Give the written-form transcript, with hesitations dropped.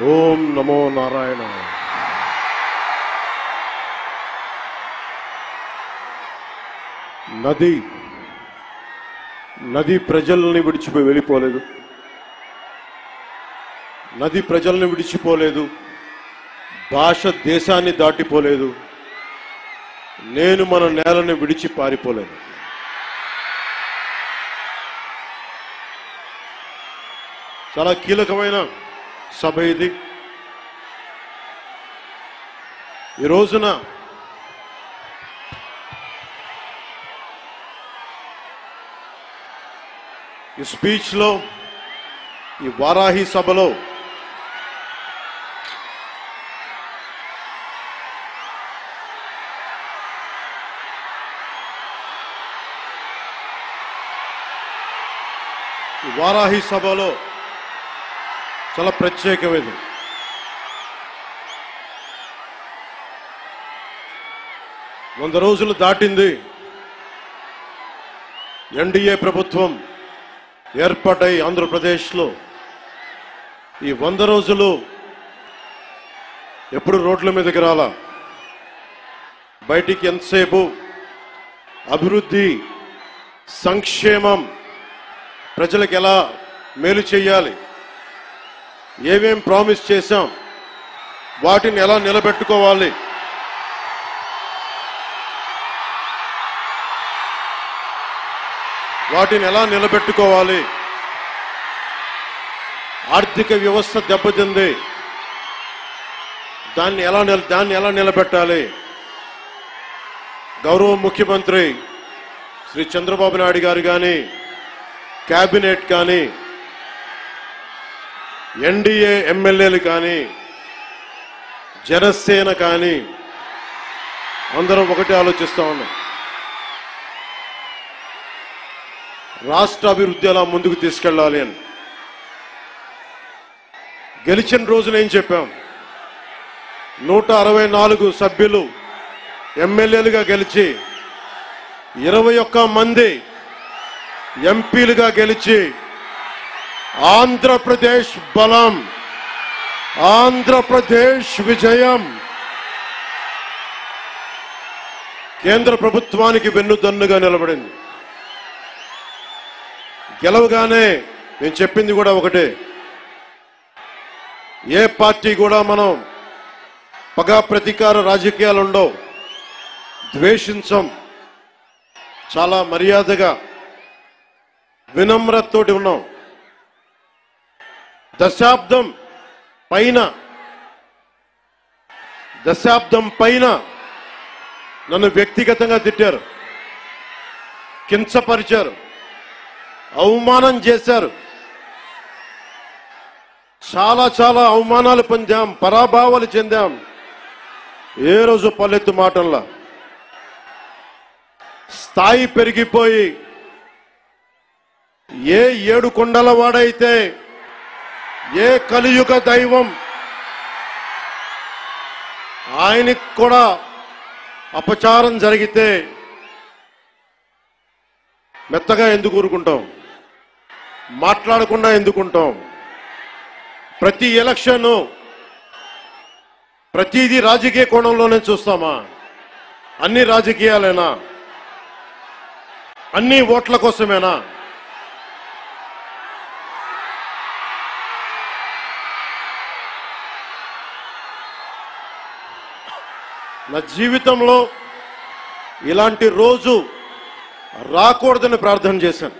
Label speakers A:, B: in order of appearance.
A: ఓం నమో నారాయణ. నది ప్రజల్ని వెళ్ళిపోలేదు. నది ప్రజల్ని విడిచిపోలేదు. భాష దేశాన్ని దాటిపోలేదు. నేను మన నేలని విడిచి పారిపోలేదు. చాలా కీలకమైన సభ ఇది. ఈ రోజున ఈ స్పీచ్లో, ఈ వారాహి సభలో చాలా ప్రత్యేకమైనది. వంద రోజులు దాటింది. ఎన్డీఏ ప్రభుత్వం ఏర్పాటై ఆంధ్రప్రదేశ్లో ఈ 100 రోజులు ఎప్పుడు రోడ్ల మీదకి రాలా. బయటికి ఎంతసేపు అభివృద్ధి, సంక్షేమం, ప్రజలకు ఎలా మేలు చేయాలి, ఏమేం ప్రామిస్ చేశాం, వాటిని ఎలా నిలబెట్టుకోవాలి, ఆర్థిక వ్యవస్థ దెబ్బతింది, దాన్ని ఎలా నిలబెట్టాలి. గౌరవ ముఖ్యమంత్రి శ్రీ చంద్రబాబు నాయుడు గారు కానీ, కేబినెట్ కానీ, ఎన్డీఏ ఎమ్మెల్యేలు కానీ, జనసేన కానీ అందరం ఒకటే ఆలోచిస్తా ఉన్నాం. రాష్ట్ర అభివృద్ధి ఎలా ముందుకు తీసుకెళ్ళాలి అని. గెలిచిన రోజున ఏం చెప్పాం? 164 సభ్యులు ఎమ్మెల్యేలుగా గెలిచి, 21 మంది ఎంపీలుగా గెలిచి, ఆంధ్రప్రదేశ్ బలం, ఆంధ్రప్రదేశ్ విజయం, కేంద్ర ప్రభుత్వానికి వెన్నుదన్నుగా నిలబడింది. గెలవగానే నేను చెప్పింది కూడా ఒకటే, ఏ పార్టీ కూడా మనం పగా ప్రతీకార రాజకీయాలు ఉండవు, ద్వేషించం, చాలా మర్యాదగా వినమ్రతతోటి ఉన్నాం. దశాబ్దం పైన నన్ను వ్యక్తిగతంగా తిట్టారు, కించపరిచారు, అవమానం చేశారు. చాలా అవమానాలు పొందాం, పరాభావాలు చెందాం. ఏ రోజు పల్లెత్తు మాటల్లా స్థాయి పెరిగిపోయి, ఏ 7 కొండల వాడైతే, ఏ కలియుగ దైవం ఆయనకి కూడా అపచారం జరిగితే మెత్తగా ఎందుకు ఊరుకుంటాం? మాట్లాడకుండా ఎందుకుంటాం? ప్రతి ఎలక్షన్, ప్రతిదీ రాజకీయ కోణంలోనే చూస్తామా? అన్ని రాజకీయాలేనా? అన్ని ఓట్ల కోసమేనా? నా జీవితంలో ఇలాంటి రోజు రాకూడదని ప్రార్థన చేశాను.